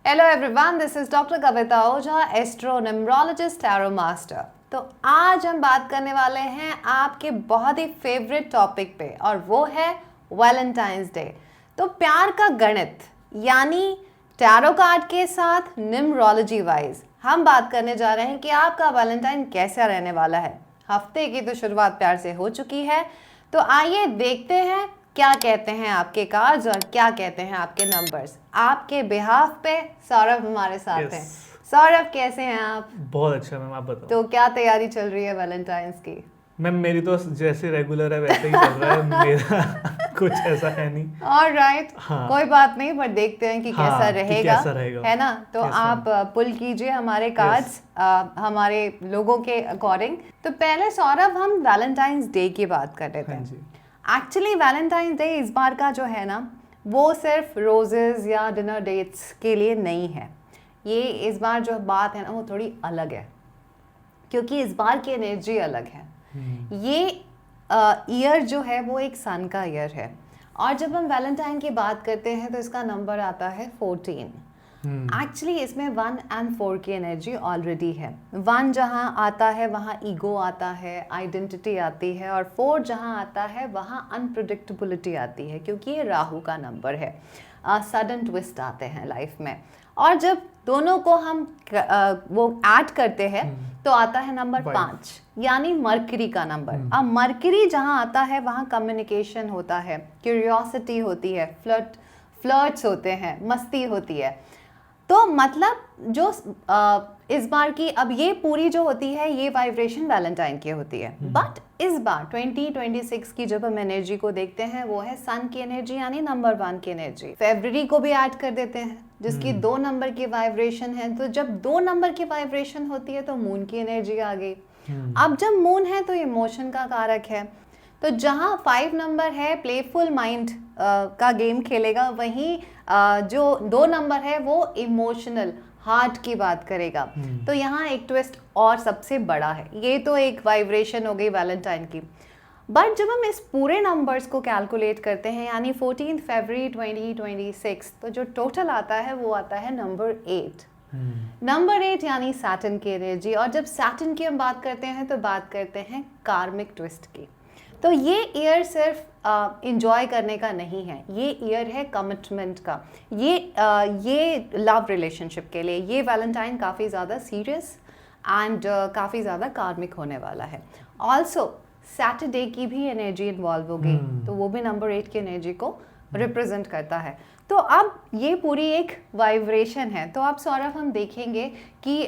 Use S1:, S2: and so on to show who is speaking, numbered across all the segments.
S1: Hello everyone, this is doctor Kavita Ojha, astro numerologist, tarot master. तो आज हम बात करने वाले हैं आपके बहुत ही फेवरेट टॉपिक पे, और वो है वैलेंटाइंस डे। तो प्यार का गणित यानी टैरो कार्ड के साथ न्यूमरोलॉजी वाइज हम बात करने जा रहे हैं कि आपका वैलेंटाइन कैसा रहने वाला है। हफ्ते की तो शुरुआत प्यार से हो चुकी है, तो आइए देखते हैं क्या कहते हैं आपके कार्ड्स और क्या कहते हैं आपके नंबर्स। आपके बिहाफ पे सौरभ हमारे साथ हैं। सौरभ, कैसे हैं आप?
S2: बहुत अच्छा मैम, आप बताओ।
S1: तो क्या तैयारी चल रही है वैलेंटाइंस की?
S2: मैम मेरी तो जैसे रेगुलर है वैसे ही चल रहा है मेरा कुछ ऐसा है नहीं।
S1: ऑलराइट,
S2: हाँ।
S1: कोई बात नहीं, पर देखते हैं कि कैसा रहेगा,
S2: कैसा रहेगा,
S1: है ना? तो
S2: yes,
S1: आप पुल कीजिए हमारे कार्ड्स हमारे लोगों के अकॉर्डिंग। तो पहले सौरभ, हम वैलेंटाइंस डे की बात कर रहे थे।
S2: हाँ जी।
S1: एक्चुअली वैलेंटाइन डे इस बार का जो है ना, वो सिर्फ रोजेस या डिनर डेट्स के लिए नहीं है। ये इस बार जो बात है ना, वो थोड़ी अलग है, क्योंकि इस बार की एनर्जी अलग है। ये ईयर जो है वो एक सन का ईयर है, और जब हम वैलेंटाइन की बात करते हैं तो इसका नंबर आता है 14। एक्चुअली इसमें 1 और 4 की एनर्जी ऑलरेडी है। 1 जहाँ आता है वहाँ ईगो आता है, आइडेंटिटी आती है, और 4 जहाँ आता है वहाँ अनप्रिडिक्टेबिलिटी आती है, क्योंकि ये राहु का नंबर है। सडन ट्विस्ट आते हैं लाइफ में, और जब दोनों को हम वो ऐड करते हैं तो आता है नंबर 5, यानी मरकरी का नंबर। अब मरकरी जहाँ आता है वहाँ कम्युनिकेशन होता है, क्यूरियोसिटी होती है, फ्लर्ट्स होते हैं, मस्ती होती है। तो मतलब जो इस बार की अब ये पूरी जो होती है, ये वाइब्रेशन वैलेंटाइन की होती है। बट इस बार 2026 की जब हम एनर्जी को देखते हैं, वो है सन की एनर्जी, यानी नंबर 1 की एनर्जी। फरवरी को भी ऐड कर देते हैं, जिसकी 2 नंबर की वाइब्रेशन है। तो जब 2 नंबर की वाइब्रेशन होती है तो मून की एनर्जी आ गई। अब जब मून है तो इमोशन का कारक है, तो जहाँ 5 नंबर है प्लेफुल माइंड का गेम खेलेगा, वहीं जो 2 नंबर है वो इमोशनल हार्ट की बात करेगा। तो यहाँ एक ट्विस्ट और सबसे बड़ा है। ये तो एक वाइब्रेशन हो गई वैलेंटाइन की, बट जब हम इस पूरे नंबर्स को कैलकुलेट करते हैं, यानी 14 फरवरी 2026, तो जो टोटल आता है वो आता है नंबर 8। नंबर 8 यानी सैटर्न की एनर्जी। और जब सैटर्न की हम बात करते हैं तो बात करते हैं कार्मिक ट्विस्ट की। तो ये ईयर सिर्फ इंजॉय करने का नहीं है, ये ईयर है कमिटमेंट का। ये लव रिलेशनशिप के लिए ये वैलेंटाइन काफ़ी ज़्यादा सीरियस एंड काफ़ी ज़्यादा कार्मिक होने वाला है। ऑल्सो सैटरडे की भी एनर्जी इन्वॉल्व हो गई, तो वो भी नंबर 8 की एनर्जी को रिप्रेजेंट करता है। तो अब ये पूरी एक वाइब्रेशन है। तो अब सौरभ, हम देखेंगे कि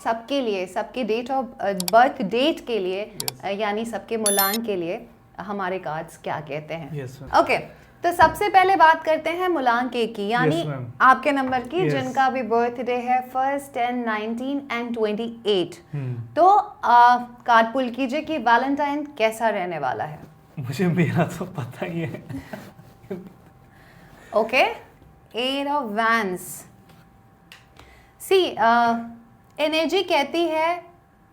S1: सबके लिए, सबके डेट ऑफ बर्थ डेट के लिए, यानी सबके मूलांक के लिए हमारे कार्ड्स क्या कहते हैं। ओके, तो सबसे पहले बात करते हैं मूलांक की, यानी आपके नंबर की, जिनका भी बर्थडे है 1, 10, 19 एंड 28। तो कार्ड पुल कीजिए कि वैलेंटाइन कैसा रहने वाला है।
S2: मुझे मेरा तो पता ही है।
S1: Okay, 8 of wands. सी एनर्जी कहती है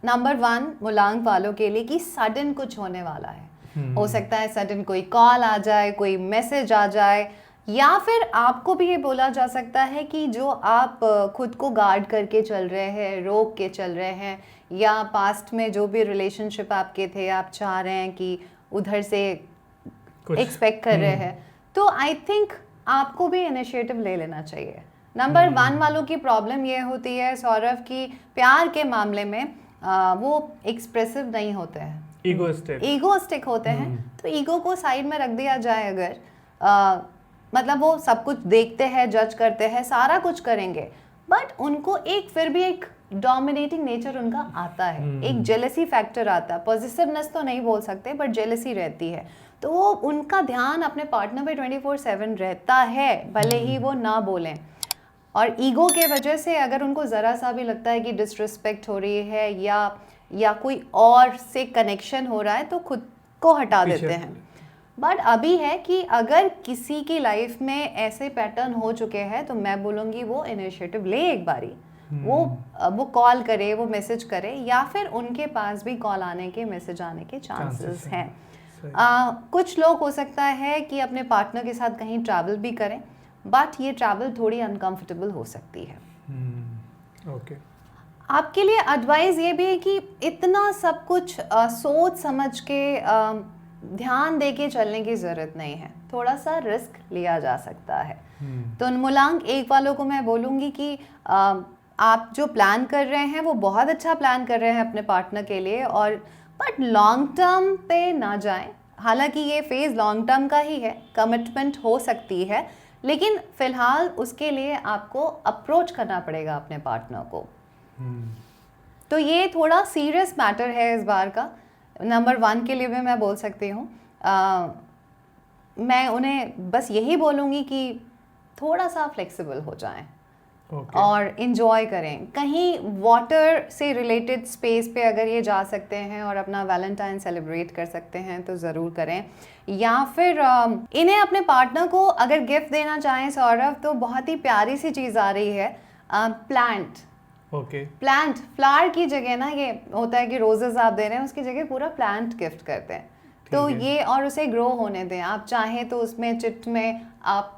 S1: नंबर 1 मूलांक वालों के लिए कि सडन कुछ होने वाला है। हो सकता है सडन कोई कॉल आ जाए, कोई मैसेज आ जाए, या फिर आपको भी ये बोला जा सकता है कि जो आप खुद को गार्ड करके चल रहे हैं, रोक के चल रहे हैं, या पास्ट में जो भी रिलेशनशिप आपके थे, आप चाह रहे हैं कि उधर से एक्सपेक्ट कर रहे हैं, तो आई थिंक आपको भी इनिशिएटिव ले लेना चाहिए। नंबर 1 वालों की प्रॉब्लम ये होती है सौरभ की प्यार के मामले में वो एक्सप्रेसिव नहीं होते हैं, ईगोस्टिक होते हैं। तो ईगो को साइड में रख दिया जाए अगर, मतलब वो सब कुछ देखते हैं, जज करते हैं, सारा कुछ करेंगे, बट उनको एक फिर भी एक डोमिनेटिंग नेचर उनका आता है, एक जेलसी फैक्टर आता है। पॉजिटिवनेस तो नहीं बोल सकते, बट जेलसी रहती है। तो वो उनका ध्यान अपने पार्टनर पे 24/7 रहता है, भले ही वो ना बोलें। और ईगो के वजह से अगर उनको ज़रा सा भी लगता है कि डिसरिस्पेक्ट हो रही है या कोई और से कनेक्शन हो रहा है, तो खुद को हटा देते हैं। बट अभी है कि अगर किसी की लाइफ में ऐसे पैटर्न हो चुके हैं, तो मैं बोलूँगी वो इनिशिएटिव ले एक बारी, वो कॉल करे, वो मैसेज करे, या फिर उनके पास भी कॉल आने के, मैसेज आने के चांसेस हैं। कुछ लोग हो सकता है कि अपने पार्टनर के साथ कहीं ट्रैवल भी करें, बट ये ट्रैवल थोड़ी अनकंफर्टेबल हो सकती है।
S2: ओके।
S1: आपके लिए एडवाइस ये भी है कि इतना सब कुछ सोच समझ के ध्यान दे के चलने की ज़रूरत नहीं है, थोड़ा सा रिस्क लिया जा सकता है। तो उन्मूलांक 1 वालों को मैं बोलूँगी कि आप जो प्लान कर रहे हैं वो बहुत अच्छा प्लान कर रहे हैं अपने पार्टनर के लिए, और बट लॉन्ग टर्म पे ना जाएं। हालांकि ये फेज़ लॉन्ग टर्म का ही है, कमिटमेंट हो सकती है, लेकिन फ़िलहाल उसके लिए आपको अप्रोच करना पड़ेगा अपने पार्टनर को। तो ये थोड़ा सीरियस मैटर है इस बार का। नंबर 1 के लिए भी मैं बोल सकती हूँ, मैं उन्हें बस यही बोलूँगी कि थोड़ा सा फ्लेक्सिबल हो जाएं। और इन्जॉय करें। कहीं वाटर से रिलेटेड स्पेस पे अगर ये जा सकते हैं और अपना वैलेंटाइन सेलिब्रेट कर सकते हैं तो ज़रूर करें। या फिर इन्हें अपने पार्टनर को अगर गिफ्ट देना चाहें सौरभ, तो बहुत ही प्यारी सी चीज़ आ रही है, प्लांट। प्लांट, फ्लावर की जगह ना ये होता है कि रोजेस आप दे रहे हैं, उसकी जगह पूरा प्लांट गिफ्ट करते हैं। तो ये, और उसे ग्रो होने दें। आप चाहें तो उसमें चिट में आप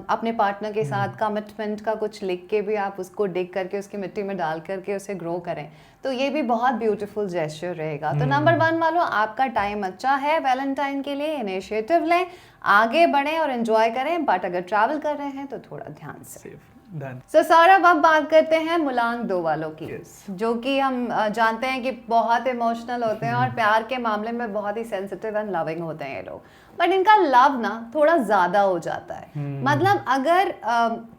S1: अपने पार्टनर के साथ कमिटमेंट का कुछ लिख के भी आप उसको डिग करके उसकी मिट्टी में डाल करके उसे ग्रो करें, तो ये भी बहुत ब्यूटीफुल जेस्चर रहेगा। तो नंबर 1 वालों, आपका टाइम अच्छा है वैलेंटाइन के लिए, इनिशिएटिव लें, आगे बढ़ें और एंजॉय करें। बट अगर ट्रैवल कर रहे हैं तो थोड़ा ध्यान से। So, सौरभ, अब बात करते हैं मूलांक 2 वालों की। जो कि हम जानते हैं कि बहुत इमोशनल होते हैं और प्यार के मामले में बहुत ही सेंसिटिव एंड लविंग होते हैं ये लोग। बट इनका लव ना थोड़ा ज़्यादा हो जाता है। मतलब अगर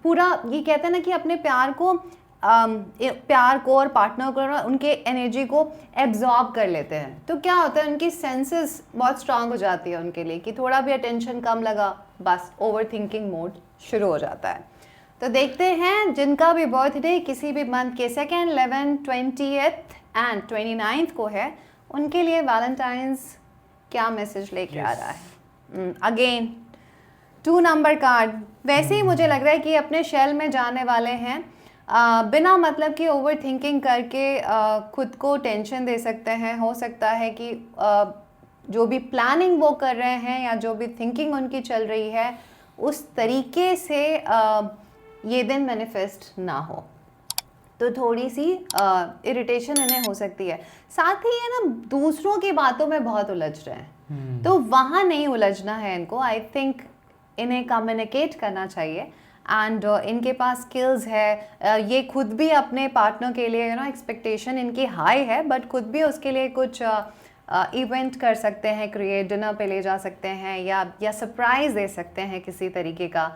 S1: पूरा ये कहते हैं ना कि अपने प्यार को और पार्टनर को, उनके एनर्जी को एब्जॉर्ब कर लेते हैं, तो क्या होता है, उनकी सेंसेस बहुत स्ट्रांग हो जाती है उनके लिए कि थोड़ा भी अटेंशन कम लगा, बस ओवर थिंकिंग मोड शुरू हो जाता है। तो देखते हैं जिनका भी बर्थडे किसी भी मंथ के 2nd, 11th, 20th and 29th को है, उनके लिए वैलेंटाइंस क्या मैसेज लेके आ रहा है। Again 2 number card. वैसे ही मुझे लग रहा है कि अपने शेल में जाने वाले हैं, बिना मतलब कि ओवर थिंकिंग करके खुद को टेंशन दे सकते हैं। हो सकता है कि जो भी प्लानिंग वो कर रहे हैं या जो भी थिंकिंग उनकी चल रही है उस तरीके से ये दिन मैनिफेस्ट ना हो, तो थोड़ी सी इरिटेशन इन्हें हो सकती है। साथ ही ये ना दूसरों की बातों में बहुत उलझ रहे हैं, तो वहाँ नहीं उलझना है इनको। आई थिंक इन्हें कम्युनिकेट करना चाहिए एंड इनके पास स्किल्स है। ये खुद भी अपने पार्टनर के लिए एक्सपेक्टेशन इनकी हाई है, बट खुद भी उसके लिए कुछ इवेंट कर सकते हैं, क्रिएट, डिनर पे ले जा सकते हैं या सरप्राइज दे सकते हैं किसी तरीके का।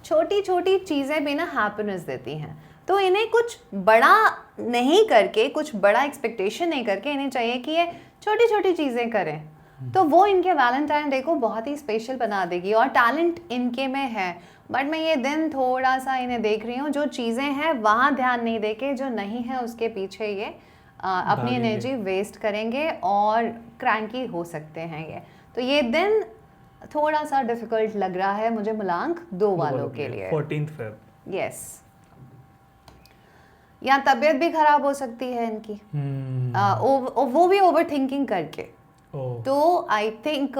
S1: छोटी छोटी चीज़ें भी ना हैप्पीनेस देती हैं। तो इन्हें कुछ बड़ा नहीं करके, कुछ बड़ा एक्सपेक्टेशन नहीं करके, इन्हें चाहिए कि ये छोटी छोटी चीज़ें करें, तो वो इनके वैलेंटाइन डे को बहुत ही स्पेशल बना देगी। और टैलेंट इनके में है, बट मैं ये दिन थोड़ा सा इन्हें देख रही हूँ, जो चीज़ें हैं वहाँ ध्यान नहीं देके जो नहीं है उसके पीछे ये अपनी एनर्जी वेस्ट करेंगे और क्रैंकी हो सकते हैं ये। तो ये दिन थोड़ा सा डिफिकल्ट लग रहा है मुझे मूलांक 2 वालों के लिए।
S2: 14th Feb।
S1: यस, या तबीयत भी खराब हो सकती है इनकी, वो भी ओवर थिंकिंग करके। तो आई थिंक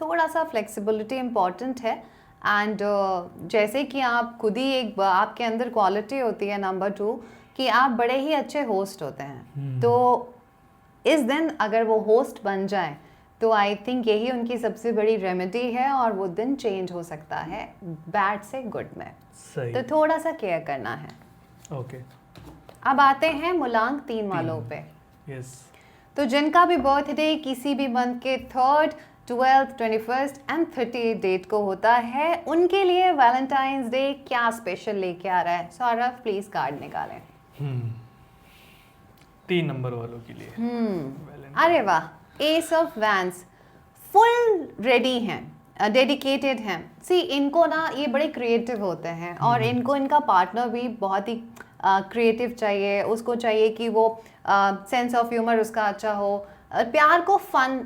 S1: थोड़ा सा फ्लेक्सिबिलिटी इम्पॉर्टेंट है। एंड जैसे कि आप खुद ही आपके अंदर क्वालिटी होती है नंबर 2 कि आप बड़े ही अच्छे होस्ट होते हैं। तो इस दिन अगर वो होस्ट बन जाए तो आई थिंक यही उनकी सबसे बड़ी रेमेडी है और वो दिन चेंज हो सकता है बैड से गुड में।
S2: सही।
S1: तो थोड़ा सा केयर करना है।
S2: ओके।
S1: अब आते हैं मूलांक 3 वालों पे।
S2: यस।
S1: तो जिनका भी बर्थडे किसी भी मंथ के 3rd, 12th, 21st and 30th date को होता है, उनके लिए वैलेंटाइंस डे क्या स्पेशल लेके आ रहा है। सौरभ, प्लीज कार्ड निकालें।
S2: 3 नंबर वालों के लिए।
S1: अरे वाह, S of vents, full ready हैं, डेडिकेटेड हैं। सी, इनको ना ये बड़े क्रिएटिव होते हैं और इनको इनका पार्टनर भी बहुत ही क्रिएटिव चाहिए। उसको चाहिए कि वो सेंस ऑफ ह्यूमर उसका अच्छा हो, प्यार को फन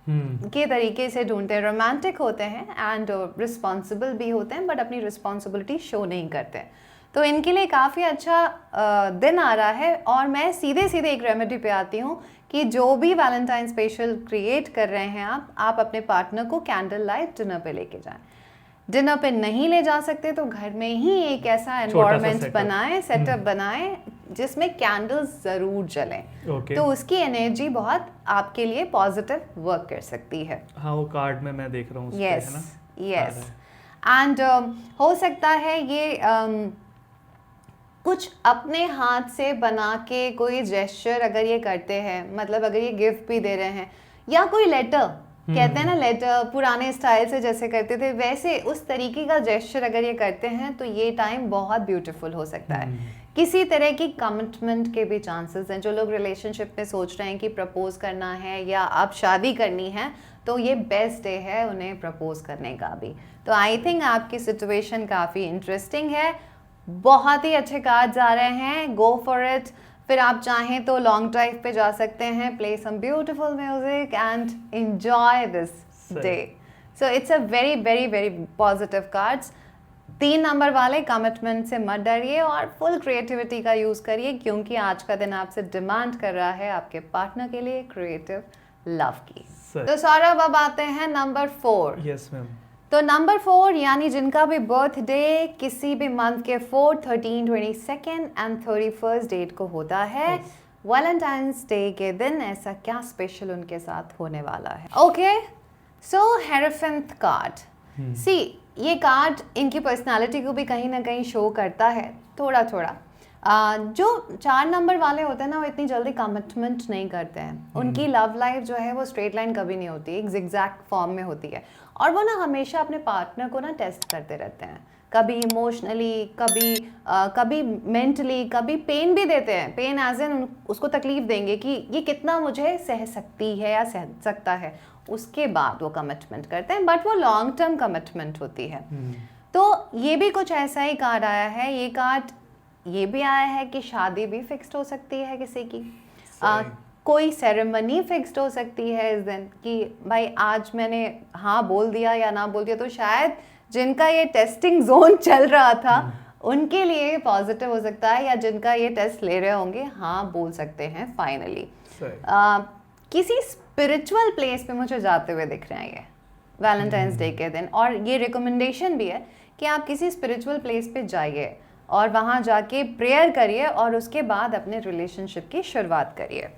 S1: के तरीके से ढूंढते हैं, रोमांटिक होते हैं एंड रिस्पॉन्सिबल भी होते हैं, बट अपनी रिस्पॉन्सिबिलिटी शो नहीं करते। तो इनके लिए काफ़ी अच्छा दिन आ रहा है। और मैं सीधे सीधे एक रेमेडी पे आती हूँ कि जो भी वैलेंटाइन स्पेशल क्रिएट कर रहे हैं आप अपने पार्टनर को कैंडल लाइट डिनर पे लेके जाएं। डिनर पे नहीं ले जा सकते तो घर में ही एक ऐसा एनवायरनमेंट
S2: setup.
S1: बनाएं, सेटअप बनाएं जिसमें कैंडल्स ज़रूर जलें।
S2: Okay.
S1: तो उसकी एनर्जी बहुत आपके लिए पॉजिटिव वर्क कर सकती है।
S2: हाँ, वो कार्ड में मैं देख रहा हूँ उस पे, है ना?
S1: यस एंड हो सकता है ये कुछ अपने हाथ से बना के कोई जेस्चर अगर ये करते हैं, मतलब अगर ये गिफ्ट भी दे रहे हैं या कोई लेटर, कहते हैं ना लेटर पुराने स्टाइल से जैसे करते थे वैसे उस तरीके का जेस्चर अगर ये करते हैं तो ये टाइम बहुत ब्यूटीफुल हो सकता है। किसी तरह की कमिटमेंट के भी चांसेस हैं। जो लोग रिलेशनशिप में सोच रहे हैं कि प्रपोज करना है या अब शादी करनी है तो ये बेस्ट डे है उन्हें प्रपोज करने का भी। तो आई थिंक आपकी सिचुएशन काफ़ी इंटरेस्टिंग है, बहुत ही अच्छे कार्ड्स आ रहे हैं, गो फॉर इट। फिर आप चाहें तो लॉन्ग ड्राइव पे जा सकते हैं, play some beautiful music and enjoy this day. So it's a very very very positive cards. 3 number वाले कमिटमेंट से मत डरिए और फुल क्रिएटिविटी का यूज़ करिए क्योंकि आज का दिन आपसे डिमांड कर रहा है आपके पार्टनर के लिए क्रिएटिव लव की। तो सौरभ अब आते हैं नंबर 4।
S2: Yes ma'am.
S1: तो नंबर 4 यानी जिनका भी बर्थडे किसी भी मंथ के 4, 13, 22 एंड 31 डेट को होता है, वैलेंटाइंस डे के दिन ऐसा क्या स्पेशल उनके साथ होने वाला है। ओके, सो हेरोफेंट कार्ड, सी ये कार्ड इनकी पर्सनालिटी को भी कहीं ना कहीं शो करता है थोड़ा थोड़ा। जो 4 नंबर वाले होते हैं ना वो इतनी जल्दी कमिटमेंट नहीं करते हैं। उनकी लव लाइफ जो है वो स्ट्रेट लाइन कभी नहीं होती, एक जिगजैग फॉर्म में होती है और वो ना हमेशा अपने पार्टनर को ना टेस्ट करते रहते हैं, कभी इमोशनली, कभी मेंटली, कभी पेन भी देते हैं। पेन एज एन उसको तकलीफ देंगे कि ये कितना मुझे सह सकती है या सह सकता है, उसके बाद वो कमिटमेंट करते हैं, बट वो लॉन्ग टर्म कमिटमेंट होती है। तो ये भी कुछ ऐसा ही कार्ड आया है। ये कार्ड ये भी आया है कि शादी भी फिक्स्ड हो सकती है किसी की, कोई सेरेमनी फिक्स्ड हो सकती है इस दिन कि भाई आज मैंने हाँ बोल दिया या ना बोल दिया। तो शायद जिनका ये टेस्टिंग जोन चल रहा था उनके लिए पॉजिटिव हो सकता है, या जिनका ये टेस्ट ले रहे होंगे हाँ बोल सकते हैं फाइनली। किसी स्पिरिचुअल प्लेस पे मुझे जाते हुए दिख रहे हैं ये वैलेंटाइंस डे के दिन, और ये रिकमेंडेशन भी है कि आप किसी स्पिरिचुअल प्लेस पे जाइए और वहाँ जाके प्रेयर करिए और उसके बाद अपने रिलेशनशिप की शुरुआत करिए।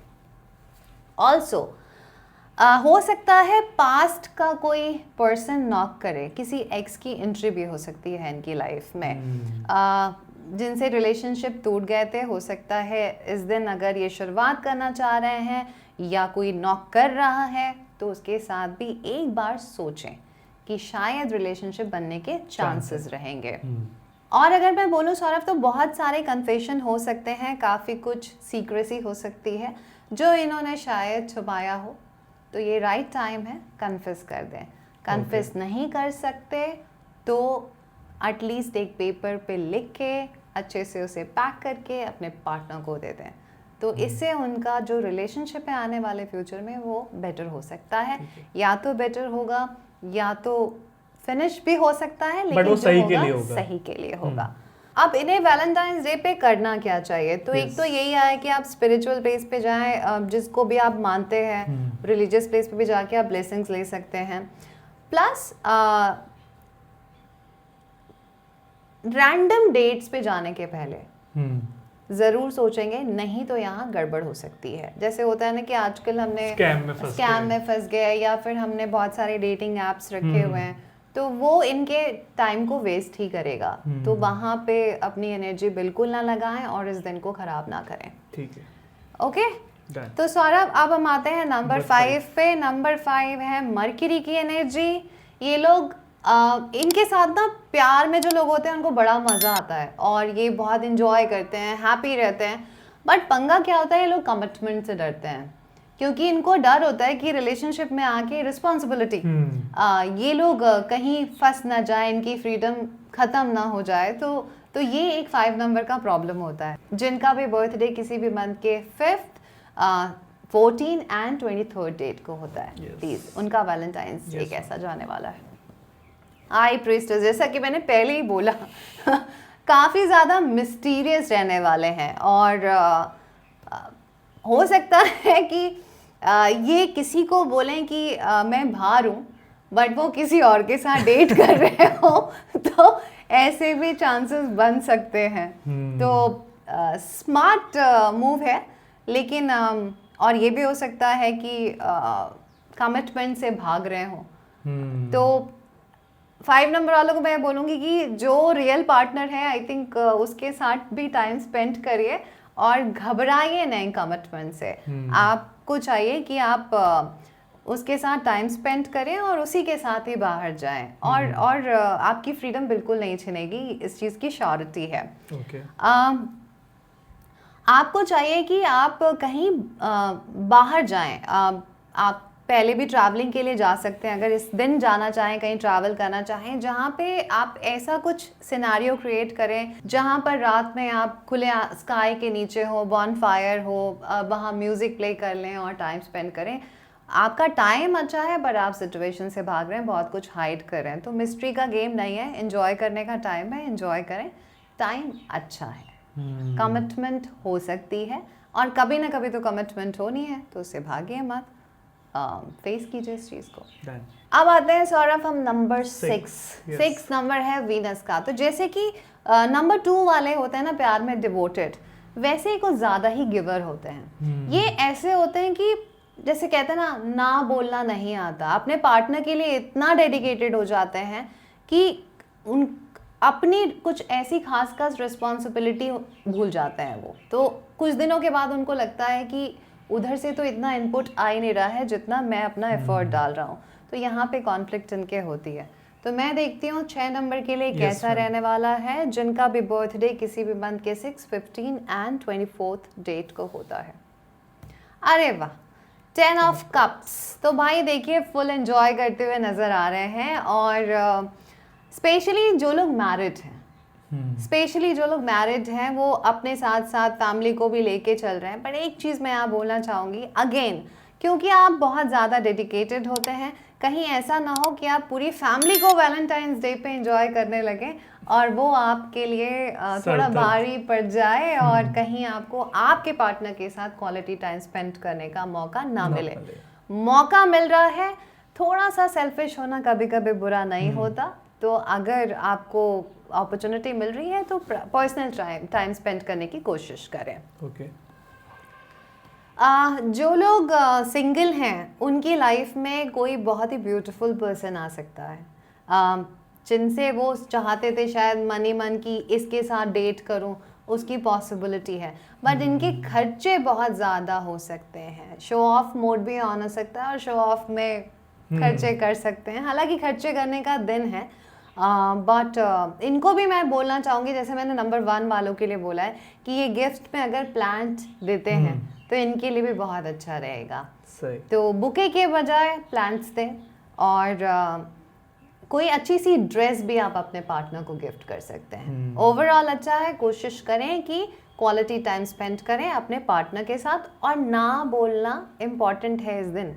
S1: ऑल्सो हो सकता है पास्ट का कोई पर्सन नॉक करे, किसी एक्स की एंट्री भी हो सकती है इनकी लाइफ में, जिनसे रिलेशनशिप टूट गए थे। हो सकता है इस दिन अगर ये शुरुआत करना चाह रहे हैं या कोई नॉक कर रहा है तो उसके साथ भी एक बार सोचें कि शायद रिलेशनशिप बनने के चांसेस रहेंगे। और अगर मैं बोलूँ सौरभ तो बहुत सारे कन्फेशन हो सकते हैं, काफ़ी कुछ सीक्रेसी हो सकती है जो इन्होंने शायद छुपाया हो, तो ये राइट टाइम है कन्फेस कर दें। कन्फेस नहीं कर सकते तो एटलीस्ट एक पेपर पे लिख के अच्छे से उसे पैक करके अपने पार्टनर को दे दें, तो इससे उनका जो रिलेशनशिप है आने वाले फ्यूचर में वो बेटर हो सकता है। या तो बेटर होगा या तो फिनिश भी हो सकता है, लेकिन
S2: सही के लिए होगा,
S1: सही के लिए होगा। अब इन्हें वैलेंटाइंस डे पे करना क्या चाहिए? तो एक तो यही है कि आप स्पिरिचुअल प्लेस पे जाएं, जिसको भी आप मानते हैं, रिलीजियस प्लेस पे भी जाके आप ब्लेसिंग्स ले सकते हैं। प्लस रैंडम डेट्स पे जाने के पहले ज़रूर सोचेंगे, नहीं तो यहाँ गड़बड़ हो सकती है। जैसे होता है ना कि आजकल हमने स्कैम में फंस गए या फिर हमने बहुत सारे डेटिंग ऐप्स रखे हुए हैं, तो वो इनके टाइम को वेस्ट ही करेगा। तो वहाँ पे अपनी एनर्जी बिल्कुल ना लगाएं और इस दिन को ख़राब ना करें।
S2: ठीक है,
S1: ओके। तो सौरभ अब हम आते हैं नंबर 5 पे। नंबर 5 है मरकरी की एनर्जी। ये लोग इनके साथ ना प्यार में जो लोग होते हैं उनको बड़ा मज़ा आता है और ये बहुत इंजॉय करते हैं, हैप्पी रहते हैं। बट पंगा क्या होता है, ये लोग कमिटमेंट से डरते हैं क्योंकि इनको डर होता है कि रिलेशनशिप में आके रिस्पॉन्सिबिलिटी, ये लोग कहीं फंस ना जाए, इनकी फ्रीडम ख़त्म ना हो जाए। तो ये एक 5 नंबर का प्रॉब्लम होता है। जिनका भी बर्थडे किसी भी मंथ के 5th, 14 एंड 23rd डेट को होता है, प्लीज़ उनका वैलेंटाइंस डे कैसा जाने वाला है। आई प्रीस्टेस, जैसा कि मैंने पहले ही बोला काफ़ी ज़्यादा मिस्टीरियस रहने वाले हैं और हो सकता है कि ये किसी को बोलें कि मैं बाहर हूँ बट वो किसी और के साथ डेट कर रहे हो तो ऐसे भी चांसेस बन सकते हैं। तो स्मार्ट मूव है, लेकिन और ये भी हो सकता है कि कमिटमेंट से भाग रहे हो। तो 5 नंबर वालों को मैं बोलूँगी कि जो रियल पार्टनर है आई थिंक उसके साथ भी टाइम स्पेंड करिए और घबराइए नहीं कमिटमेंट से। आपको चाहिए कि आप उसके साथ टाइम स्पेंड करें और उसी के साथ ही बाहर जाएं, और आपकी फ्रीडम बिल्कुल नहीं छिनेगी, इस चीज़ की श्योरिटी है। आपको चाहिए कि आप कहीं बाहर जाएं। आप पहले भी ट्रैवलिंग के लिए जा सकते हैं, अगर इस दिन जाना चाहें, कहीं ट्रैवल करना चाहें जहाँ पे आप ऐसा कुछ सिनेरियो क्रिएट करें जहाँ पर रात में आप खुले स्काई के नीचे हो, बॉनफायर हो, वहाँ म्यूज़िक प्ले कर लें और टाइम स्पेंड करें। आपका टाइम अच्छा है बट आप सिचुएशन से भाग रहे हैं, बहुत कुछ हाइड कर रहे हैं, तो मिस्ट्री का गेम नहीं है, एंजॉय करने का टाइम है, एंजॉय करें, टाइम अच्छा है। कमिटमेंट हो सकती है और कभी ना कभी तो कमिटमेंट होनी है, तो उससे भागिए मत, फेस कीजिए इस चीज़ को। अब आते हैं सौरभ हम नंबर 6 नंबर है वीनस का। तो जैसे कि नंबर 2 वाले होते हैं ना प्यार में डिवोटेड, वैसे ही कुछ ज़्यादा ही गिवर होते हैं। ये ऐसे होते हैं कि जैसे कहते हैं ना बोलना नहीं आता, अपने पार्टनर के लिए इतना डेडिकेटेड हो जाते हैं कि उन अपनी कुछ ऐसी खास रिस्पॉन्सिबिलिटी भूल जाते हैं वो। तो कुछ दिनों के बाद उनको लगता है कि उधर से तो इतना इनपुट आ ही नहीं रहा है जितना मैं अपना एफर्ट डाल रहा हूँ, तो यहाँ पे कॉन्फ्लिक्ट इनके होती है। तो मैं देखती हूँ 6 नंबर के लिए कैसा रहने वाला है, जिनका भी बर्थडे किसी भी मंथ के 6, 15 एंड 24 डेट को होता है। अरे वाह, 10 ऑफ कप्स। तो भाई देखिए फुल एंजॉय करते हुए नज़र आ रहे हैं, और स्पेशली जो लोग मैरिड हैं, हैं वो अपने साथ साथ फैमिली को भी लेके चल रहे हैं। पर एक चीज़ मैं यहाँ बोलना चाहूँगी अगेन, क्योंकि आप बहुत ज़्यादा डेडिकेटेड होते हैं, कहीं ऐसा ना हो कि आप पूरी फैमिली को वैलेंटाइंस डे पे एंजॉय करने लगे और वो आपके लिए थोड़ा भारी पड़ जाए और कहीं आपको आपके पार्टनर के साथ क्वालिटी टाइम स्पेंड करने का मौका ना मिले। मौका मिल रहा है, थोड़ा सा सेल्फिश होना कभी कभी बुरा नहीं होता। तो अगर आपको अपॉर्चुनिटी मिल रही है तो पर्सनल टाइम स्पेंड करने की कोशिश करें। जो लोग सिंगल हैं उनकी लाइफ में कोई बहुत ही ब्यूटीफुल पर्सन आ सकता है, जिनसे वो चाहते थे शायद मन की इसके साथ डेट करूं, उसकी पॉसिबिलिटी है, बट इनके खर्चे बहुत ज़्यादा हो सकते हैं। शो ऑफ मोड भी ऑन हो सकता है और शो ऑफ में खर्चे कर सकते हैं। हालांकि खर्चे करने का दिन है, बट इनको भी मैं बोलना चाहूँगी, जैसे मैंने नंबर 1 वालों के लिए बोला है कि ये गिफ्ट में अगर प्लांट देते हैं तो इनके लिए भी बहुत अच्छा रहेगा।
S2: सही।
S1: तो बुके के बजाय प्लांट्स दें, और कोई अच्छी सी ड्रेस भी आप अपने पार्टनर को गिफ्ट कर सकते हैं। ओवरऑल अच्छा है, कोशिश करें कि क्वालिटी टाइम स्पेंड करें अपने पार्टनर के साथ, और ना बोलना इम्पॉर्टेंट है इस दिन,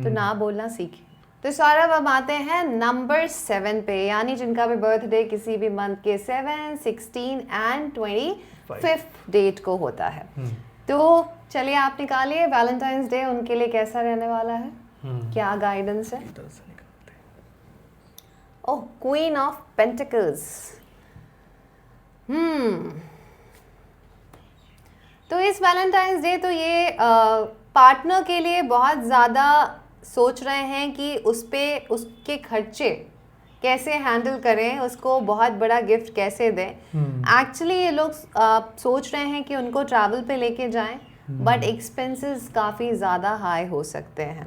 S1: तो ना बोलना सीखें। तो सौरभ अब आते हैं नंबर 7 पे, यानी जिनका भी बर्थडे किसी भी मंथ के 7, 16 एंड 25 डेट को होता है। तो चलिए आप निकालिए वैलेंटाइंस डे उनके लिए कैसा रहने वाला है, क्या गाइडेंस है। ओह, क्वीन ऑफ पेंटिकल्स। तो इस वैलेंटाइंस डे तो ये पार्टनर के लिए बहुत ज़्यादा सोच रहे हैं कि उस पे उसके खर्चे कैसे हैंडल करें, उसको बहुत बड़ा गिफ्ट कैसे दें। एक्चुअली ये लोग सोच रहे हैं कि उनको ट्रैवल पे लेके जाएं, बट एक्सपेंसेस काफ़ी ज़्यादा हाई हो सकते हैं,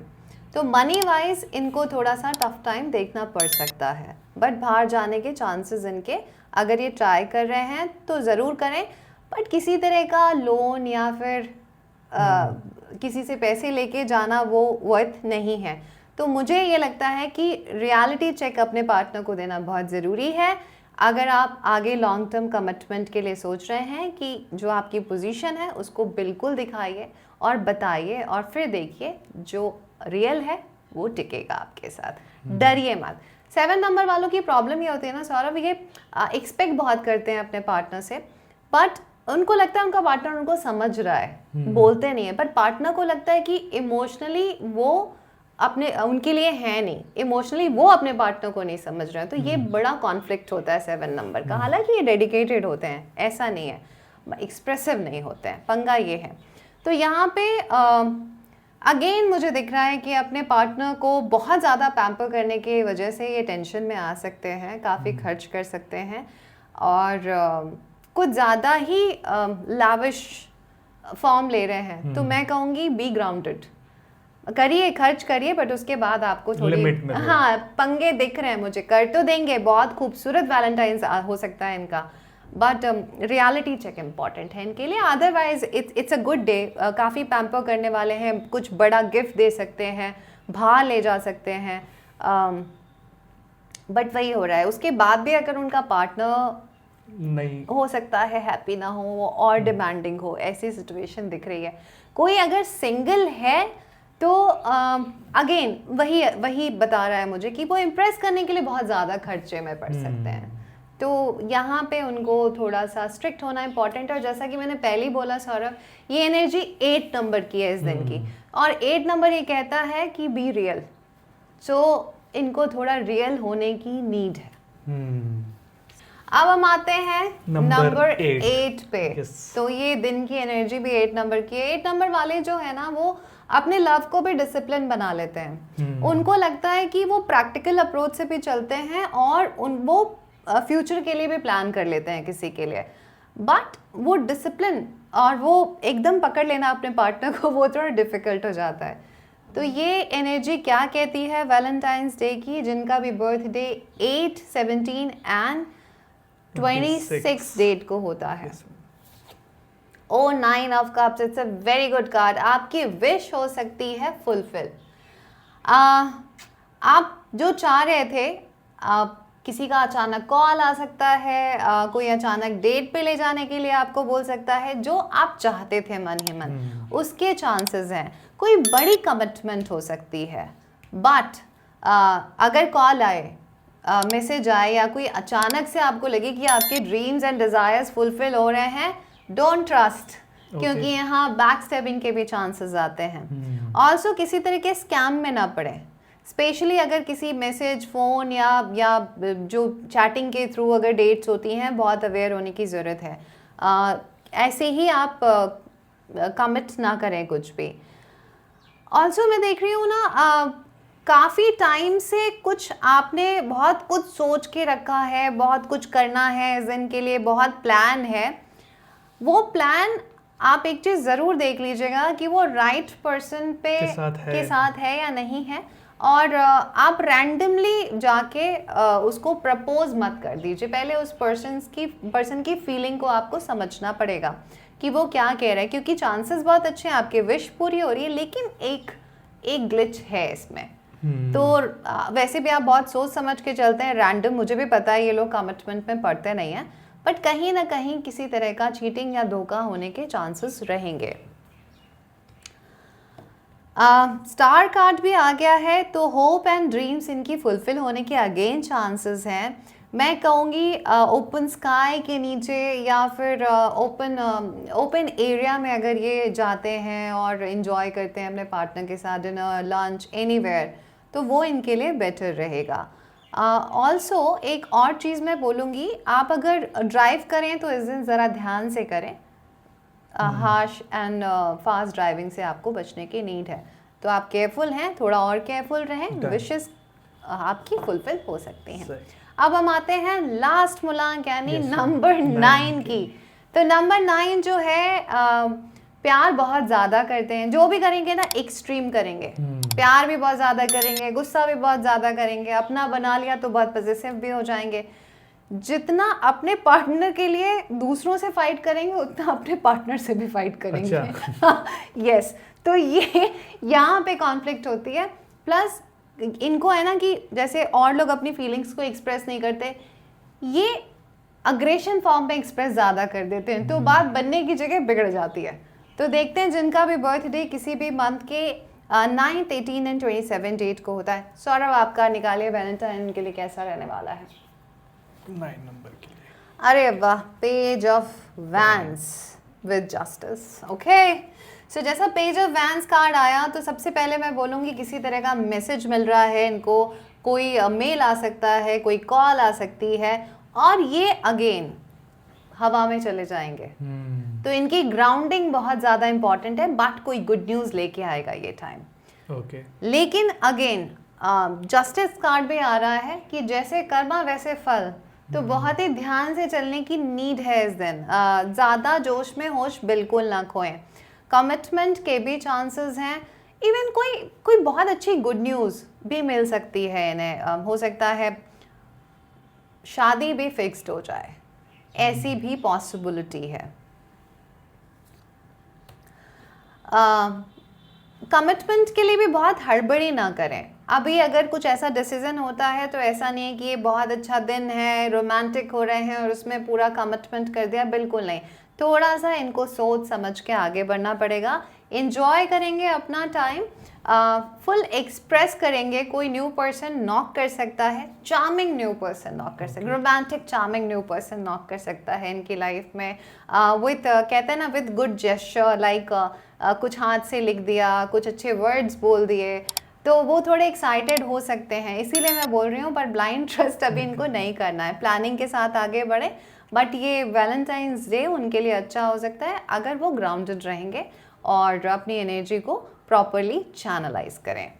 S1: तो मनी वाइज इनको थोड़ा सा टफ टाइम देखना पड़ सकता है। बट बाहर जाने के चांसेस इनके, अगर ये ट्राई कर रहे हैं तो ज़रूर करें, बट किसी तरह का लोन या फिर किसी से पैसे लेके जाना वो वर्थ नहीं है। तो मुझे ये लगता है कि रियलिटी चेक अपने पार्टनर को देना बहुत ज़रूरी है। अगर आप आगे लॉन्ग टर्म कमिटमेंट के लिए सोच रहे हैं कि जो आपकी पोजीशन है उसको बिल्कुल दिखाइए और बताइए, और फिर देखिए जो रियल है वो टिकेगा आपके साथ, डरिए मत। 7 नंबर वालों की प्रॉब्लम ये होती है ना सौरभ, ये एक्सपेक्ट बहुत करते हैं अपने पार्टनर से, बट उनको लगता है उनका पार्टनर उनको समझ रहा है, बोलते नहीं है, बट पार्टनर को लगता है कि इमोशनली वो अपने उनके लिए है नहीं, इमोशनली वो अपने पार्टनर को नहीं समझ रहे हैं, तो ये बड़ा कॉन्फ्लिक्ट होता है 7 नंबर का। हालांकि ये डेडिकेटेड होते हैं, ऐसा नहीं है, एक्सप्रेसिव नहीं होते हैं, पंगा ये है। तो यहाँ पे अगेन मुझे दिख रहा है कि अपने पार्टनर को बहुत ज़्यादा पैम्पर करने की वजह से ये टेंशन में आ सकते हैं, काफ़ी खर्च कर सकते हैं और कुछ ज़्यादा ही लाविश फॉर्म ले रहे हैं। तो मैं कहूँगी बी ग्राउंडेड, करिए, खर्च करिए, बट उसके बाद आपको थोड़ी हाँ पंगे दिख रहे हैं मुझे। कर तो देंगे, बहुत खूबसूरत वैलेंटाइंस हो सकता है इनका, बट रियलिटी चेक इम्पॉर्टेंट है इनके लिए। Otherwise it's a good day, काफ़ी पैम्पर करने वाले हैं, कुछ बड़ा गिफ्ट दे सकते हैं, बाहर ले जा सकते हैं, बट वही हो रहा है। उसके बाद भी अगर उनका पार्टनर
S2: नहीं
S1: हो सकता है हैप्पी ना हो और डिमांडिंग हो, ऐसी सिचुएशन दिख रही है। कोई अगर सिंगल है तो अगेन वही बता रहा है मुझे कि वो इम्प्रेस करने के लिए बहुत ज़्यादा खर्चे में पड़ सकते हैं। तो यहाँ पे उनको थोड़ा सा स्ट्रिक्ट होना इम्पॉर्टेंट है। और जैसा कि मैंने पहले ही बोला सौरभ, ये एनर्जी 8 नंबर की है इस दिन की, और 8 नंबर ये कहता है कि बी रियल, सो इनको थोड़ा रियल होने की नीड है। अब हम आते हैं नंबर 8 पे। तो ये दिन की एनर्जी भी 8 नंबर की है। 8 नंबर वाले जो है ना, वो अपने लव को भी डिसिप्लिन बना लेते हैं। उनको लगता है कि वो प्रैक्टिकल अप्रोच से भी चलते हैं और वो फ्यूचर के लिए भी प्लान कर लेते हैं किसी के लिए, बट वो डिसिप्लिन और वो एकदम पकड़ लेना अपने पार्टनर को, वो थोड़ा डिफिकल्ट हो जाता है। तो ये एनर्जी क्या कहती है वैलेंटाइंस डे की, जिनका भी बर्थडे 8, 17 एंड 26 डेट को होता है। ओ 9 of cups, it's a very good card. आपकी विश हो सकती है फुलफिल। आप जो चाह रहे थे, किसी का अचानक कॉल आ सकता है, कोई अचानक डेट पे ले जाने के लिए आपको बोल सकता है, जो आप चाहते थे मन ही मन, उसके चांसेस हैं। कोई बड़ी कमिटमेंट हो सकती है, बट अगर कॉल आए, मैसेज आए, या कोई अचानक से आपको लगे कि आपके ड्रीम्स एंड डिज़ायर्स फुलफिल हो रहे हैं, डोंट ट्रस्ट, क्योंकि यहाँ बैक स्टेपिंग के भी चांसेस आते हैं। ऑल्सो किसी तरह के स्कैम में ना पड़े, स्पेशली अगर किसी मैसेज, फ़ोन या जो चैटिंग के थ्रू अगर डेट्स होती हैं, बहुत अवेयर होने की ज़रूरत है। ऐसे ही आप कमिट ना करें कुछ भी। ऑल्सो मैं देख रही हूँ ना, काफ़ी टाइम से कुछ आपने बहुत कुछ सोच के रखा है, बहुत कुछ करना है इस दिन के लिए, बहुत प्लान है। वो प्लान आप एक चीज़ ज़रूर देख लीजिएगा कि वो राइट पर्सन के साथ है या नहीं है, और आप रैंडमली जाके उसको प्रपोज मत कर दीजिए। पहले उस पर्सन की फीलिंग को आपको समझना पड़ेगा कि वो क्या कह रहा है, क्योंकि चांसेस बहुत अच्छे हैं, आपके विश पूरी हो रही है, लेकिन एक ग्लिच है इसमें। तो वैसे भी आप बहुत सोच समझ के चलते हैं, रैंडम, मुझे भी पता है ये लोग कमिटमेंट में पड़ते नहीं हैं, बट कहीं ना कहीं किसी तरह का चीटिंग या धोखा होने के चांसेस रहेंगे। स्टार कार्ड भी आ गया है, तो होप एंड ड्रीम्स इनकी फुलफिल होने के अगेन चांसेस हैं। मैं कहूँगी ओपन स्काई के नीचे या फिर ओपन एरिया में अगर ये जाते हैं और इन्जॉय करते हैं अपने पार्टनर के साथ, डिनर, लंच, एनीवेयर, तो वो इनके लिए बेटर रहेगा। ऑल्सो एक और चीज़ मैं बोलूँगी, आप अगर ड्राइव करें तो इस दिन ज़रा ध्यान से करें। हार्श एंड फास्ट ड्राइविंग से आपको बचने की नीड है, तो आप केयरफुल हैं, थोड़ा और केयरफुल रहें, विशेस आपकी फुलफिल हो सकती हैं। अब हम आते हैं लास्ट मूलांक यानी नंबर 9 की। तो नंबर 9 जो है, प्यार बहुत ज़्यादा करते हैं, जो भी करेंगे ना एक्सट्रीम करेंगे, प्यार भी बहुत ज़्यादा करेंगे, गुस्सा भी बहुत ज़्यादा करेंगे, अपना बना लिया तो बहुत पॉजिटिव भी हो जाएंगे। जितना अपने पार्टनर के लिए दूसरों से फाइट करेंगे, उतना अपने पार्टनर से भी फाइट करेंगे। यस तो ये यहाँ पे कॉन्फ्लिक्ट होती है। प्लस इनको है ना कि जैसे और लोग अपनी फीलिंग्स को एक्सप्रेस नहीं करते, ये अग्रेशन फॉर्म पे एक्सप्रेस ज़्यादा कर देते हैं, तो बात बनने की जगह बिगड़ जाती है। तो देखते हैं जिनका भी बर्थडे किसी भी मंथ के 9, 18 एंड 27 डेट को होता है। सौरभ आपका निकालिए वैलेंटाइन के लिए कैसा रहने वाला है।
S2: 9 नंबर के लिए,
S1: अरे वाह, page of wands with justice. Okay, so जैसा पेज ऑफ वैंस कार्ड आया तो सबसे पहले मैं बोलूँगी किसी तरह का मैसेज मिल रहा है इनको, कोई मेल आ सकता है, कोई कॉल आ सकती है, और ये अगेन हवा में चले जाएंगे। तो इनकी ग्राउंडिंग बहुत ज़्यादा इंपॉर्टेंट है, बट कोई गुड न्यूज़ लेके आएगा ये टाइम।
S2: ओके।
S1: लेकिन अगेन जस्टिस कार्ड भी आ रहा है कि जैसे कर्मा वैसे फल, तो बहुत ही ध्यान से चलने की नीड है इस दिन। ज़्यादा जोश में होश बिल्कुल ना खोएं। कमिटमेंट के भी चांसेस हैं, इवन कोई बहुत अच्छी गुड न्यूज़ भी मिल सकती है इन्हें। हो सकता है शादी भी फिक्स्ड हो जाए, ऐसी भी पॉसिबिलिटी है। कमिटमेंट के लिए भी बहुत हड़बड़ी ना करें। अभी अगर कुछ ऐसा डिसीजन होता है तो ऐसा नहीं है कि ये बहुत अच्छा दिन है, रोमांटिक हो रहे हैं और उसमें पूरा कमिटमेंट कर दिया, बिल्कुल नहीं। थोड़ा सा इनको सोच समझ के आगे बढ़ना पड़ेगा। एंजॉय करेंगे अपना टाइम, फुल एक्सप्रेस करेंगे। कोई न्यू पर्सन नॉक कर सकता है, चार्मिंग न्यू पर्सन नॉक कर सकता है, romantic charming new person knock कर सकता है इनकी लाइफ में, विथ कहते हैं ना विथ गुड जेस्चर, लाइक कुछ हाथ से लिख दिया, कुछ अच्छे वर्ड्स बोल दिए, तो वो थोड़े एक्साइटेड हो सकते हैं। इसीलिए मैं बोल रही हूँ, पर ब्लाइंड ट्रस्ट अभी इनको नहीं करना है, प्लानिंग के साथ आगे बढ़े। बट ये वैलेंटाइंस डे उनके लिए अच्छा हो सकता है अगर वो ग्राउंडेड रहेंगे और अपनी एनर्जी को प्रॉपरली चैनलाइज करें।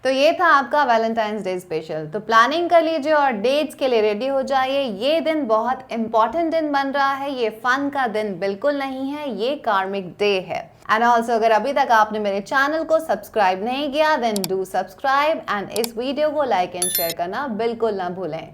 S1: तो ये था आपका वैलेंटाइंस डे स्पेशल। तो प्लानिंग कर लीजिए और डेट्स के लिए रेडी हो जाइए। ये दिन बहुत इंपॉर्टेंट दिन बन रहा है, ये फन का दिन बिल्कुल नहीं है, ये कार्मिक डे है। एंड ऑल्सो अगर अभी तक आपने मेरे चैनल को सब्सक्राइब नहीं किया, देन डू सब्सक्राइब, एंड इस वीडियो को लाइक एंड शेयर करना बिल्कुल ना भूलें।